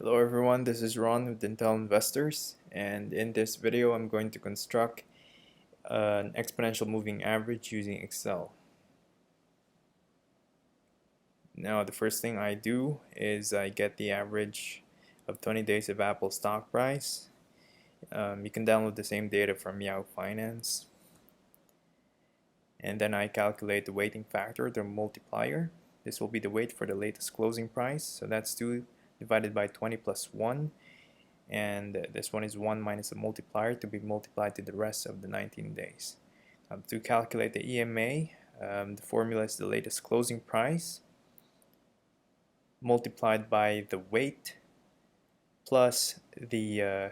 Hello everyone, this is Ron with Intel Investors, and in this video I'm going to construct an exponential moving average using Excel. Now the first thing I do is I get the average of 20 days of Apple stock price. You can download the same data from Yahoo Finance. And then I calculate the weighting factor, the multiplier. This will be the weight for the latest closing price, so that's 2 divided by 20 plus 1. And this one is 1 minus a multiplier to be multiplied to the rest of the 19 days. To calculate the EMA, the formula is the latest closing price multiplied by the weight plus the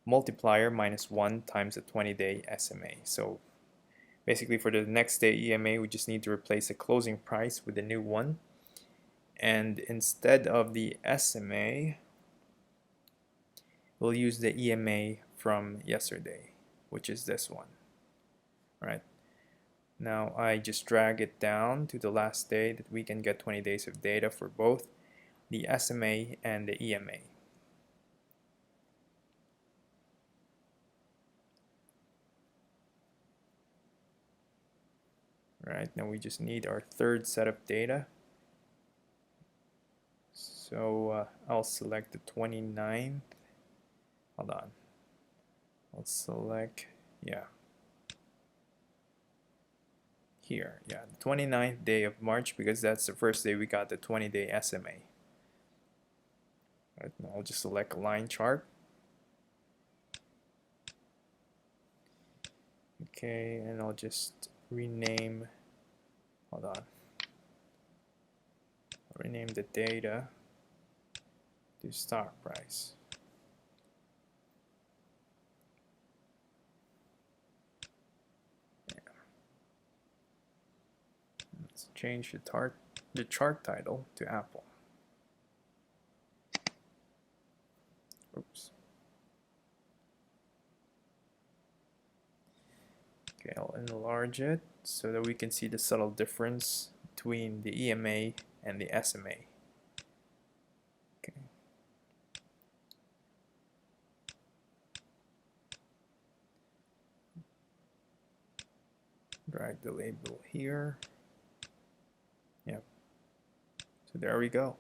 multiplier minus 1 times the 20-day SMA. So basically for the next day EMA, we just need to replace the closing price with a new one. And instead of the SMA, we'll use the EMA from yesterday, which is this one. Right. Now I just drag it down to the last day that we can get 20 days of data for both the SMA and the EMA. Right, now we just need our third set of data. So I'll select the 29th. Hold on. I'll select, here, the 29th day of March, because that's the first day we got the 20-day SMA. Right, now I'll just select a line chart. Okay, and I'll just rename, hold on, I'll rename the data to stock price. Let's change the chart title to Apple. Oops. Okay, I'll enlarge it so that we can see the subtle difference between the EMA and the SMA. Okay. Drag the label here. Yep. So there we go.